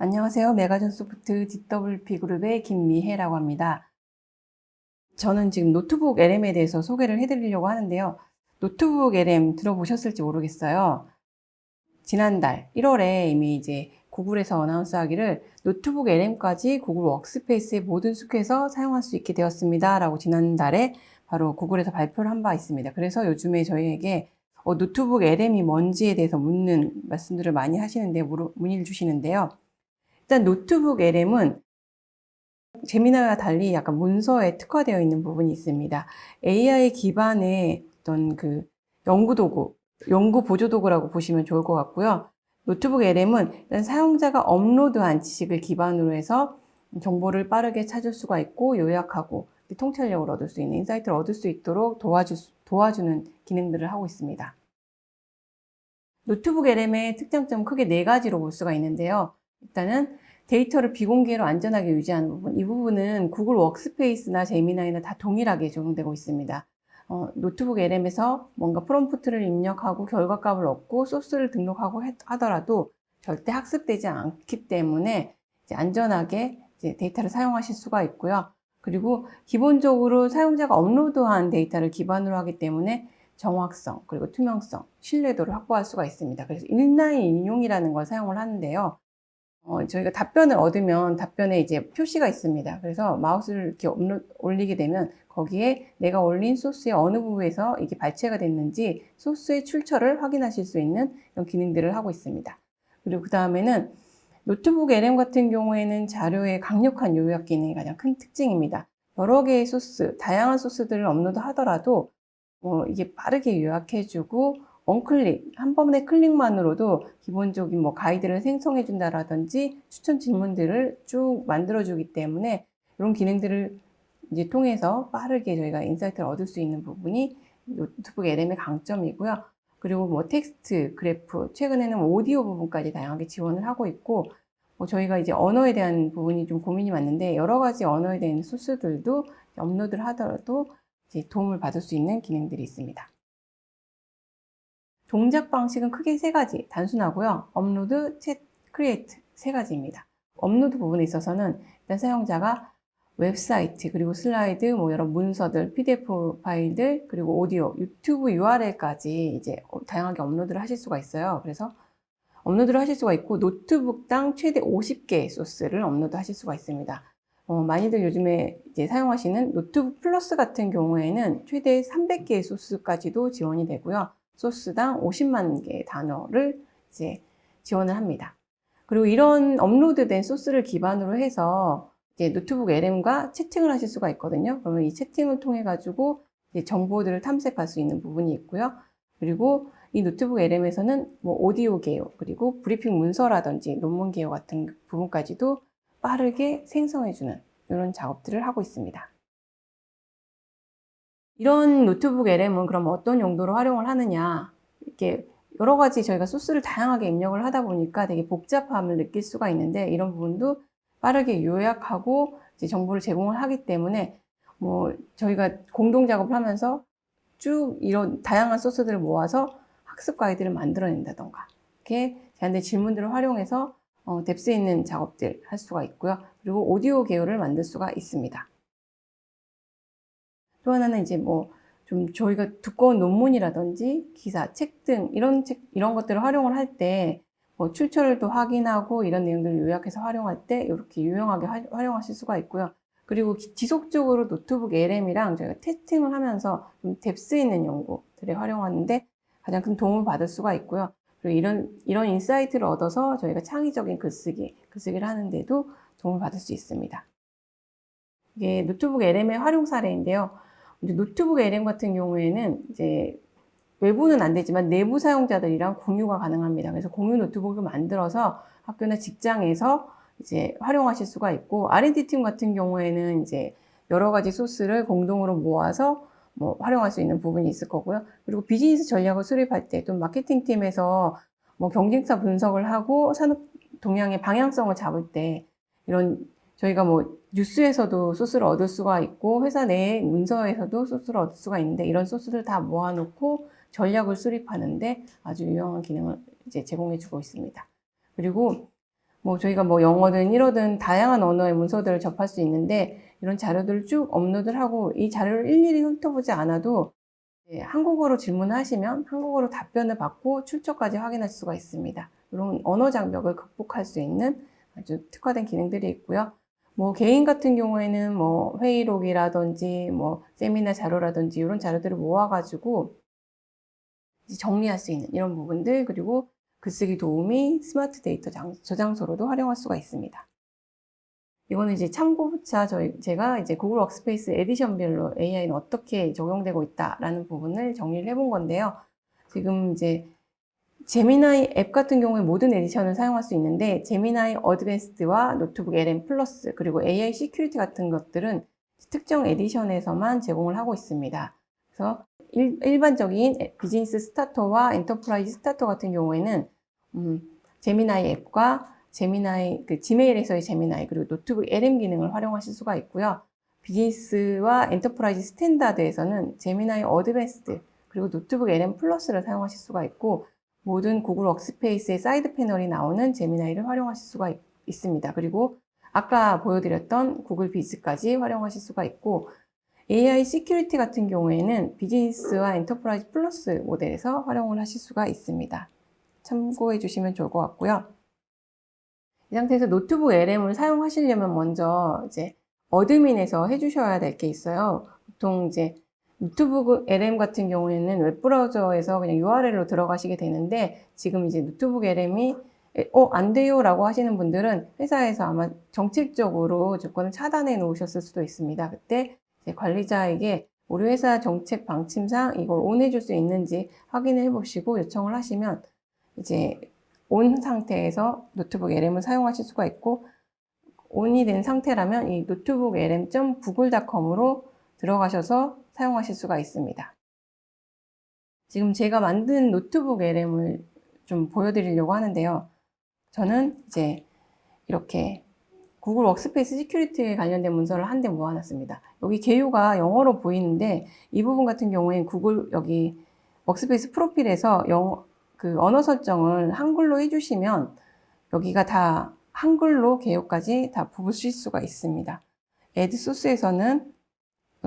안녕하세요. 메가전소프트 DWP 그룹의 김미혜라고 합니다. 저는 지금 노트북 LM에 대해서 소개를 해드리려고 하는데요. 노트북 LM 들어보셨을지 모르겠어요. 지난달 1월에 이미 이제 구글에서 어나운스하기를 노트북 LM까지 구글 워크스페이스의 모든 수트에서 사용할 수 있게 되었습니다. 라고 지난달에 바로 구글에서 발표를 한 바 있습니다. 그래서 요즘에 저희에게 노트북 LM이 뭔지에 대해서 묻는 말씀들을 많이 하시는데 문의를 주시는데요. 일단 노트북 LM은 제미나이와 달리 약간 문서에 특화되어 있는 부분이 있습니다. AI 기반의 어떤 그 연구 도구, 연구 보조 도구라고 보시면 좋을 것 같고요. 노트북 LM은 일단 사용자가 업로드한 지식을 기반으로 해서 정보를 빠르게 찾을 수가 있고 요약하고 통찰력을 얻을 수 있는 인사이트를 얻을 수 있도록 도와주는 기능들을 하고 있습니다. 노트북 LM의 특장점은 크게 4가지로 볼 수가 있는데요. 일단은 데이터를 비공개로 안전하게 유지하는 부분, 이 부분은 구글 워크스페이스나 제미나이나 다 동일하게 적용되고 있습니다. 노트북 LM에서 뭔가 프롬프트를 입력하고 결과값을 얻고 소스를 등록하고 하더라도 절대 학습되지 않기 때문에 이제 안전하게 이제 데이터를 사용하실 수가 있고요. 그리고 기본적으로 사용자가 업로드한 데이터를 기반으로 하기 때문에 정확성, 그리고 투명성, 신뢰도를 확보할 수가 있습니다. 그래서 인라인 인용이라는 걸 사용을 하는데요. 저희가 답변을 얻으면 답변에 이제 표시가 있습니다. 그래서 마우스를 이렇게 올리게 되면 거기에 내가 올린 소스의 어느 부분에서 이게 발췌가 됐는지 소스의 출처를 확인하실 수 있는 이런 기능들을 하고 있습니다. 그리고 그 다음에는 노트북 LM 같은 경우에는 자료의 강력한 요약 기능이 가장 큰 특징입니다. 여러 개의 소스, 다양한 소스들을 업로드 하더라도 이게 빠르게 요약해주고 원클릭, 한 번의 클릭만으로도 기본적인 가이드를 생성해 준다라든지 추천 질문들을 쭉 만들어주기 때문에 이런 기능들을 이제 통해서 빠르게 저희가 인사이트를 얻을 수 있는 부분이 노트북 LM의 강점이고요. 그리고 텍스트, 그래프, 최근에는 오디오 부분까지 다양하게 지원을 하고 있고, 저희가 이제 언어에 대한 부분이 좀 고민이 많은데, 여러 가지 언어에 대한 소스들도 업로드를 하더라도 이제 도움을 받을 수 있는 기능들이 있습니다. 동작 방식은 크게 3가지, 단순하고요. 업로드, 챗, 크리에이트 3가지입니다. 업로드 부분에 있어서는 일단 사용자가 웹사이트, 그리고 슬라이드, 여러 문서들, PDF 파일들, 그리고 오디오, 유튜브 URL까지 이제 다양하게 업로드를 하실 수가 있어요. 그래서 업로드를 하실 수가 있고, 노트북당 최대 50개의 소스를 업로드 하실 수가 있습니다. 많이들 요즘에 이제 사용하시는 노트북 플러스 같은 경우에는 최대 300개의 소스까지도 지원이 되고요. 소스당 50만 개의 단어를 이제 지원을 합니다. 그리고 이런 업로드된 소스를 기반으로 해서 이제 노트북 LM과 채팅을 하실 수가 있거든요. 그러면 이 채팅을 통해 가지고 이제 정보들을 탐색할 수 있는 부분이 있고요. 그리고 이 노트북 LM에서는 오디오 개요, 그리고 브리핑 문서라든지 논문 개요 같은 부분까지도 빠르게 생성해주는 이런 작업들을 하고 있습니다. 이런 노트북 LM은 그럼 어떤 용도로 활용을 하느냐, 이렇게 여러 가지 저희가 소스를 다양하게 입력을 하다 보니까 되게 복잡함을 느낄 수가 있는데, 이런 부분도 빠르게 요약하고 이제 정보를 제공을 하기 때문에 저희가 공동 작업을 하면서 쭉 이런 다양한 소스들을 모아서 학습 가이드를 만들어낸다던가 이렇게 제한된 질문들을 활용해서 뎁스 있는 작업들 할 수가 있고요. 그리고 오디오 개요를 만들 수가 있습니다. 또 하나는 이제 좀 저희가 두꺼운 논문이라든지 기사, 책 등 이런 것들을 활용을 할 때 출처를 또 확인하고 이런 내용들을 요약해서 활용할 때 이렇게 유용하게 활용하실 수가 있고요. 그리고 지속적으로 노트북 LM이랑 저희가 테스팅을 하면서 좀 뎁스 있는 연구들에 활용하는데 가장 큰 도움을 받을 수가 있고요. 그리고 이런 인사이트를 얻어서 저희가 창의적인 글쓰기를 하는데도 도움을 받을 수 있습니다. 이게 노트북 LM의 활용 사례인데요. 이제 노트북 LM 같은 경우에는 이제 외부는 안 되지만 내부 사용자들이랑 공유가 가능합니다. 그래서 공유 노트북을 만들어서 학교나 직장에서 이제 활용하실 수가 있고, R&D 팀 같은 경우에는 이제 여러 가지 소스를 공동으로 모아서 활용할 수 있는 부분이 있을 거고요. 그리고 비즈니스 전략을 수립할 때, 또 마케팅 팀에서 경쟁사 분석을 하고 산업 동향의 방향성을 잡을 때 이런 저희가 뉴스에서도 소스를 얻을 수가 있고 회사 내 문서에서도 소스를 얻을 수가 있는데, 이런 소스를 다 모아놓고 전략을 수립하는데 아주 유용한 기능을 이제 제공해주고 있습니다. 그리고 뭐 저희가 뭐 영어든 일어든 다양한 언어의 문서들을 접할 수 있는데 이런 자료들을 쭉 업로드를 하고 이 자료를 일일이 훑어보지 않아도 한국어로 질문을 하시면 한국어로 답변을 받고 출처까지 확인할 수가 있습니다. 이런 언어 장벽을 극복할 수 있는 아주 특화된 기능들이 있고요. 뭐 개인 같은 경우에는 뭐 회의록이라든지 뭐 세미나 자료라든지 이런 자료들을 모아가지고 정리할 수 있는 이런 부분들, 그리고 글쓰기 도우미 스마트 데이터 저장소로도 활용할 수가 있습니다. 이거는 이제 참고부차 제가 이제 구글 워크스페이스 에디션별로 AI는 어떻게 적용되고 있다라는 부분을 정리를 해본 건데요. 지금 이제 제미나이 앱 같은 경우에 모든 에디션을 사용할 수 있는데 제미나이 어드밴스드와 노트북 LM 플러스 그리고 AI 시큐리티 같은 것들은 특정 에디션에서만 제공을 하고 있습니다. 그래서 일반적인 비즈니스 스타터와 엔터프라이즈 스타터 같은 경우에는 제미나이 앱과 제미나이, 지메일에서의 제미나이, 그리고 노트북 LM 기능을 활용하실 수가 있고요. 비즈니스와 엔터프라이즈 스탠다드에서는 제미나이 어드밴스드, 그리고 노트북 LM 플러스를 사용하실 수가 있고, 모든 구글 워크스페이스의 사이드 패널이 나오는 제미나이를 활용하실 수가 있습니다. 그리고 아까 보여드렸던 구글 비즈까지 활용하실 수가 있고, AI 시큐리티 같은 경우에는 비즈니스와 엔터프라이즈 플러스 모델에서 활용을 하실 수가 있습니다. 참고해 주시면 좋을 것 같고요. 이 상태에서 노트북 LM을 사용하시려면 먼저 이제 어드민에서 해주셔야 될 게 있어요. 보통 이제 노트북 LM 같은 경우에는 웹브라우저에서 그냥 URL로 들어가시게 되는데, 지금 이제 노트북 LM이 안 돼요 라고 하시는 분들은 회사에서 아마 정책적으로 조건을 차단해 놓으셨을 수도 있습니다. 그때 이제 관리자에게 우리 회사 정책 방침상 이걸 온 해줄 수 있는지 확인해 보시고 요청을 하시면 이제 온 상태에서 노트북 LM을 사용하실 수가 있고, 온이 된 상태라면 이 노트북 lm.google.com으로 들어가셔서 사용하실 수가 있습니다. 지금 제가 만든 노트북 LM을 좀 보여드리려고 하는데요. 저는 이제 이렇게 구글 워크스페이스 시큐리티에 관련된 문서를 한데 모아놨습니다. 여기 개요가 영어로 보이는데 이 부분 같은 경우엔 구글 여기 워크스페이스 프로필에서 언어 설정을 한글로 해주시면 여기가 다 한글로 개요까지 다 부으실 수가 있습니다. 애드 소스에서는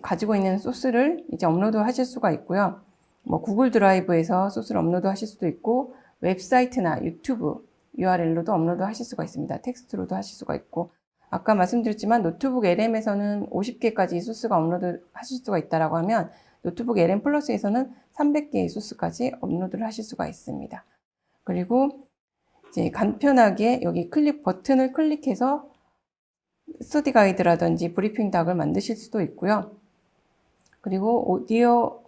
가지고 있는 소스를 이제 업로드 하실 수가 있고요. 뭐 구글 드라이브에서 소스를 업로드 하실 수도 있고, 웹사이트나 유튜브 URL로도 업로드 하실 수가 있습니다. 텍스트로도 하실 수가 있고, 아까 말씀드렸지만 노트북 LM에서는 50개까지 소스가 업로드 하실 수가 있다라고 하면 노트북 LM 플러스에서는 300개의 소스까지 업로드를 하실 수가 있습니다. 그리고 이제 간편하게 여기 버튼을 클릭해서 스터디 가이드라든지 브리핑 닥을 만드실 수도 있고요. 그리고 오디오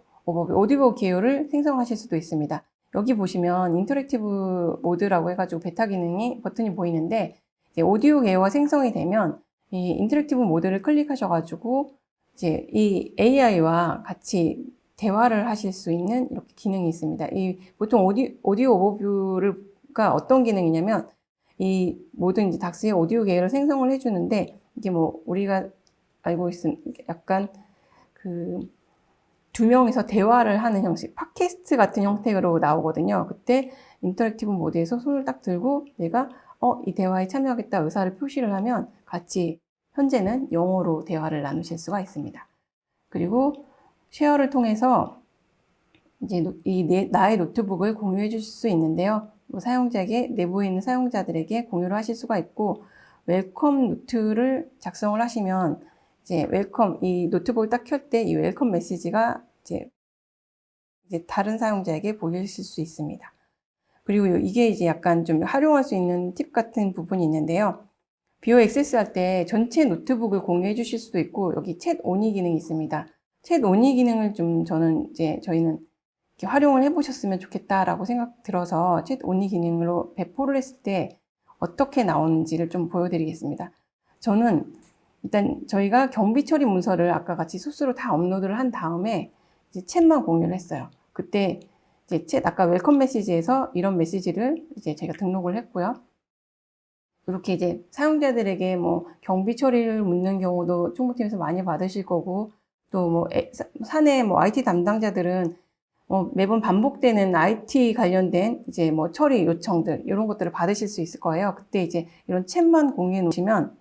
개요를 생성하실 수도 있습니다. 여기 보시면 인터랙티브 모드라고 해가지고 베타 기능이 버튼이 보이는데, 이제 오디오 개요가 생성이 되면 이 인터랙티브 모드를 클릭하셔가지고 이제 이 AI와 같이 대화를 하실 수 있는 이렇게 기능이 있습니다. 보통 오디오 오버뷰가 어떤 기능이냐면, 이 모든 이제 닥스의 오디오 개요를 생성을 해주는데, 이게 뭐 우리가 알고 있는 약간 두 명이서 대화를 하는 형식, 팟캐스트 같은 형태로 나오거든요. 그때 인터랙티브 모드에서 손을 딱 들고 내가 이 대화에 참여하겠다 의사를 표시를 하면 같이 현재는 영어로 대화를 나누실 수가 있습니다. 그리고 쉐어를 통해서 이제 나의 노트북을 공유해 주실 수 있는데요. 뭐 내부에 있는 사용자들에게 공유를 하실 수가 있고, 웰컴 노트를 작성을 하시면 이제 이 노트북을 딱 켤 때 이 웰컴 메시지가 이제 다른 사용자에게 보여주실 수 있습니다. 그리고 이게 이제 약간 좀 활용할 수 있는 팁 같은 부분이 있는데요. 비오 액세스 할 때 전체 노트북을 공유해 주실 수도 있고, 여기 챗 온이 기능이 있습니다. 챗 온이 기능을 저희는 이렇게 활용을 해보셨으면 좋겠다라고 생각 들어서 챗 온이 기능으로 배포를 했을 때 어떻게 나오는지를 좀 보여드리겠습니다. 저는 일단 저희가 경비 처리 문서를 아까 같이 소스로 다 업로드를 한 다음에 이제 챗만 공유를 했어요. 그때 이제 아까 웰컴 메시지에서 이런 메시지를 이제 제가 등록을 했고요. 이렇게 이제 사용자들에게 뭐 경비 처리를 묻는 경우도 총무팀에서 많이 받으실 거고, 또 뭐 사내 뭐 IT 담당자들은 매번 반복되는 IT 관련된 이제 뭐 처리 요청들, 이런 것들을 받으실 수 있을 거예요. 그때 이제 이런 챗만 공유해 놓으시면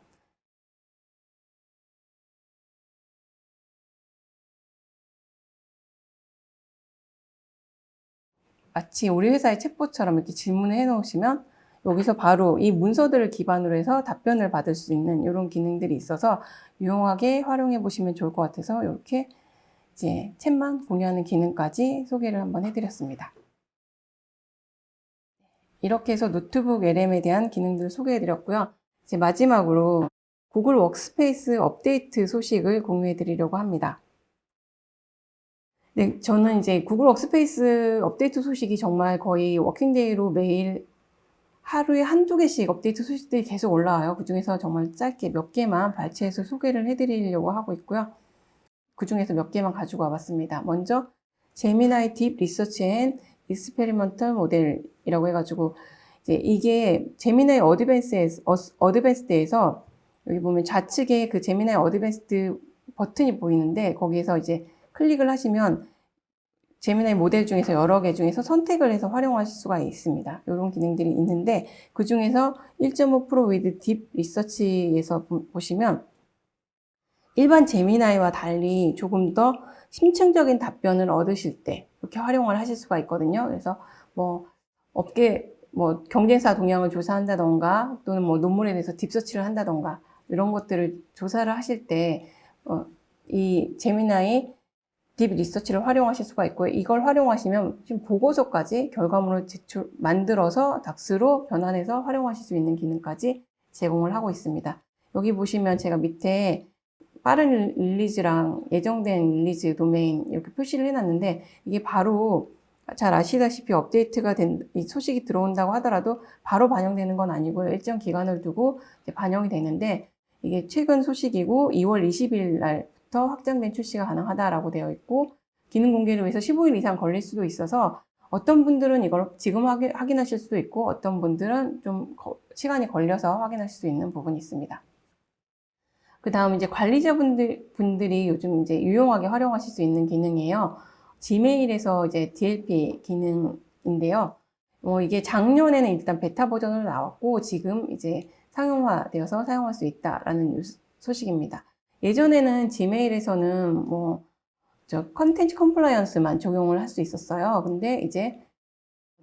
마치 우리 회사의 챗봇처럼 이렇게 질문을 해 놓으시면 여기서 바로 이 문서들을 기반으로 해서 답변을 받을 수 있는 이런 기능들이 있어서 유용하게 활용해 보시면 좋을 것 같아서 이렇게 이제 챗만 공유하는 기능까지 소개를 한번 해드렸습니다. 이렇게 해서 노트북 LM에 대한 기능들을 소개해 드렸고요. 이제 마지막으로 구글 워크스페이스 업데이트 소식을 공유해 드리려고 합니다. 네, 저는 이제 구글 워크스페이스 업데이트 소식이 정말 거의 워킹데이로 매일 하루에 한두 개씩 업데이트 소식들이 계속 올라와요. 그중에서 정말 짧게 몇 개만 발췌해서 소개를 해드리려고 하고 있고요. 그중에서 몇 개만 가지고 와봤습니다. 먼저 제미나이 딥 리서치 앤 익스페리먼털 모델이라고 해가지고 이제 이게 제미나이 어드밴스드에서 여기 보면 좌측에 그 제미나이 어드밴스드 버튼이 보이는데 거기에서 이제 클릭을 하시면 제미나이 모델 중에서 여러 개 중에서 선택을 해서 활용하실 수가 있습니다. 이런 기능들이 있는데 그 중에서 1.5% with 딥 리서치에서 보시면 일반 제미나이와 달리 조금 더 심층적인 답변을 얻으실 때 이렇게 활용을 하실 수가 있거든요. 그래서 뭐 업계 경쟁사 동향을 조사한다던가 또는 뭐 논문에 대해서 딥서치를 한다던가 이런 것들을 조사를 하실 때 이 제미나이 딥 리서치를 활용하실 수가 있고요. 이걸 활용하시면 지금 보고서까지 결과물을 만들어서 닥스로 변환해서 활용하실 수 있는 기능까지 제공을 하고 있습니다. 여기 보시면 제가 밑에 빠른 릴리즈랑 예정된 릴리즈 도메인 이렇게 표시를 해놨는데 이게 바로 잘 아시다시피 업데이트가 된 이 소식이 들어온다고 하더라도 바로 반영되는 건 아니고요. 일정 기간을 두고 이제 반영이 되는데 이게 최근 소식이고 2월 20일 날부터 확장된 출시가 가능하다라고 되어 있고 기능 공개를 위해서 15일 이상 걸릴 수도 있어서 어떤 분들은 이걸 지금 확인하실 수도 있고 어떤 분들은 좀 시간이 걸려서 확인하실 수 있는 부분이 있습니다. 그 다음 이제 관리자분들이 요즘 이제 유용하게 활용하실 수 있는 기능이에요. 지메일에서 이제 DLP 기능인데요. 이게 작년에는 일단 베타 버전으로 나왔고 지금 이제 상용화되어서 사용할 수 있다라는 소식입니다. 예전에는 지메일에서는 컨텐츠 컴플라이언스만 적용을 할 수 있었어요. 근데 이제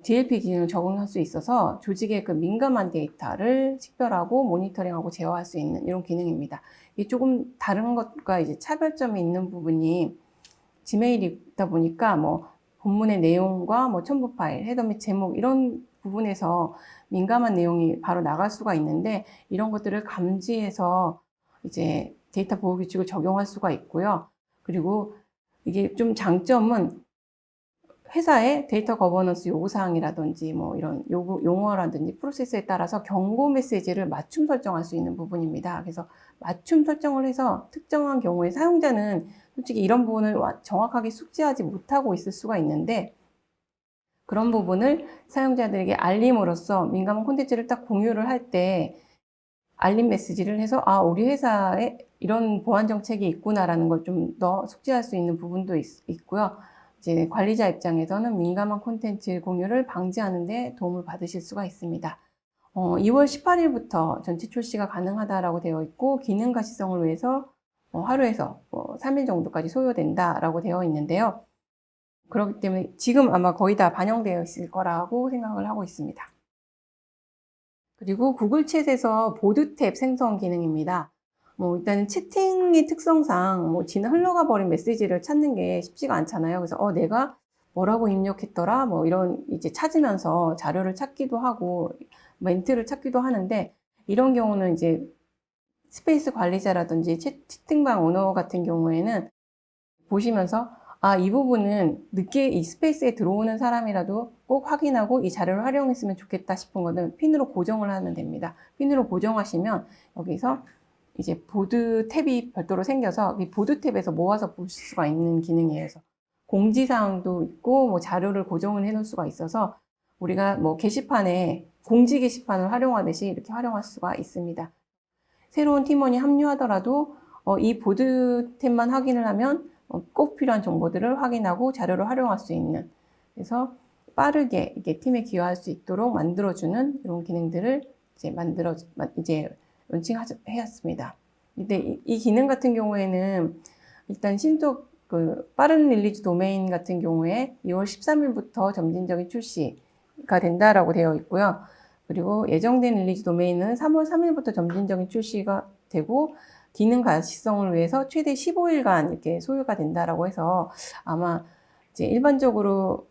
DLP 기능을 적용할 수 있어서 조직의 그 민감한 데이터를 식별하고 모니터링하고 제어할 수 있는 이런 기능입니다. 이게 조금 다른 것과 이제 차별점이 있는 부분이 지메일이다 보니까 본문의 내용과 첨부 파일, 헤더 및 제목 이런 부분에서 민감한 내용이 바로 나갈 수가 있는데 이런 것들을 감지해서 이제 데이터 보호 규칙을 적용할 수가 있고요. 그리고 이게 좀 장점은 회사의 데이터 거버넌스 요구사항이라든지 이런 용어라든지 프로세스에 따라서 경고 메시지를 맞춤 설정할 수 있는 부분입니다. 그래서 맞춤 설정을 해서 특정한 경우에 사용자는 솔직히 이런 부분을 정확하게 숙지하지 못하고 있을 수가 있는데 그런 부분을 사용자들에게 알림으로써 민감한 콘텐츠를 딱 공유를 할 때 알림 메시지를 해서 우리 회사에 이런 보안 정책이 있구나라는 걸 좀 더 숙지할 수 있는 부분도 있고요. 이제 관리자 입장에서는 민감한 콘텐츠 공유를 방지하는 데 도움을 받으실 수가 있습니다. 2월 18일부터 전체 출시가 가능하다라고 되어 있고 기능 가시성을 위해서 하루에서 3일 정도까지 소요된다라고 되어 있는데요. 그렇기 때문에 지금 아마 거의 다 반영되어 있을 거라고 생각을 하고 있습니다. 그리고 구글 챗에서 보드 탭 생성 기능입니다. 일단은 채팅의 특성상 흘러가 버린 메시지를 찾는 게 쉽지가 않잖아요. 그래서 내가 뭐라고 입력했더라 이런 이제 찾으면서 자료를 찾기도 하고 멘트를 찾기도 하는데 이런 경우는 이제 스페이스 관리자라든지 채팅방 오너 같은 경우에는 보시면서 이 부분은 늦게 이 스페이스에 들어오는 사람이라도 꼭 확인하고 이 자료를 활용했으면 좋겠다 싶은 거는 핀으로 고정을 하면 됩니다. 핀으로 고정하시면 여기서 이제 보드 탭이 별도로 생겨서 이 보드 탭에서 모아서 볼 수가 있는 기능이에요. 그래서 공지사항도 있고 자료를 고정을 해 놓을 수가 있어서 우리가 게시판에 공지 게시판을 활용하듯이 이렇게 활용할 수가 있습니다. 새로운 팀원이 합류하더라도 이 보드 탭만 확인을 하면 꼭 필요한 정보들을 확인하고 자료를 활용할 수 있는, 그래서 빠르게 이게 팀에 기여할 수 있도록 만들어주는 이런 기능들을 이제 론칭하였습니다. 근데 이 기능 같은 경우에는 일단 신속 빠른 릴리즈 도메인 같은 경우에 2월 13일부터 점진적인 출시가 된다라고 되어 있고요. 그리고 예정된 릴리즈 도메인은 3월 3일부터 점진적인 출시가 되고 기능 가시성을 위해서 최대 15일간 이렇게 소요가 된다라고 해서 아마 이제 일반적으로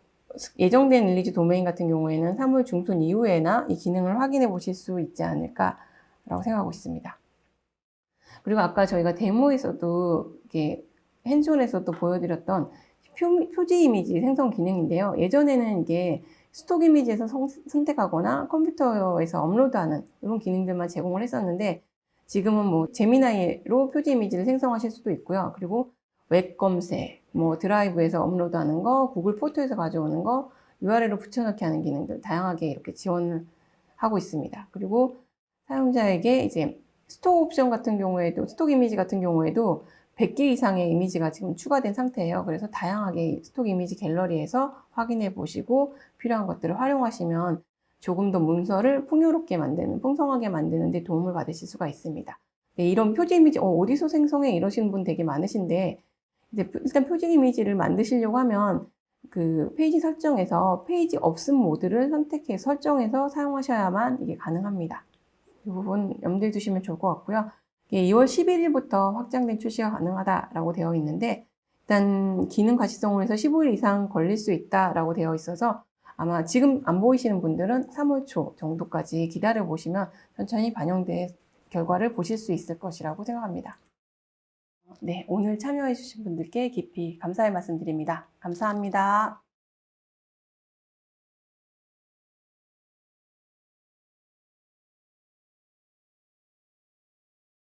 예정된 릴리즈 도메인 같은 경우에는 3월 중순 이후에나 이 기능을 확인해 보실 수 있지 않을까라고 생각하고 있습니다. 그리고 아까 저희가 데모에서도 이렇게 핸즈온에서도 보여드렸던 표지 이미지 생성 기능인데요. 예전에는 이게 스톡 이미지에서 선택하거나 컴퓨터에서 업로드하는 이런 기능들만 제공을 했었는데 지금은 뭐 제미나이로 표지 이미지를 생성하실 수도 있고요. 그리고 웹 검색, 뭐 드라이브에서 업로드하는 거, 구글 포토에서 가져오는 거, URL로 붙여넣기 하는 기능들 다양하게 이렇게 지원을 하고 있습니다. 그리고 사용자에게 이제 스톡 옵션 같은 경우에도, 스톡 이미지 같은 경우에도 100개 이상의 이미지가 지금 추가된 상태예요. 그래서 다양하게 스톡 이미지 갤러리에서 확인해 보시고 필요한 것들을 활용하시면 조금 더 문서를 풍요롭게 만드는, 풍성하게 만드는 데 도움을 받으실 수가 있습니다. 네, 이런 표지 이미지 어디서 생성해 이러시는 분 되게 많으신데 이제 일단 표지 이미지를 만드시려고 하면 그 페이지 설정에서 페이지 없음 모드를 선택해서 설정해서 사용하셔야만 이게 가능합니다. 이 부분 염두에 두시면 좋을 것 같고요. 2월 11일부터 확장된 출시가 가능하다라고 되어 있는데 일단 기능 가시성으로 해서 15일 이상 걸릴 수 있다라고 되어 있어서 아마 지금 안 보이시는 분들은 3월 초 정도까지 기다려 보시면 천천히 반영된 결과를 보실 수 있을 것이라고 생각합니다. 네, 오늘 참여해 주신 분들께 깊이 감사의 말씀 드립니다. 감사합니다.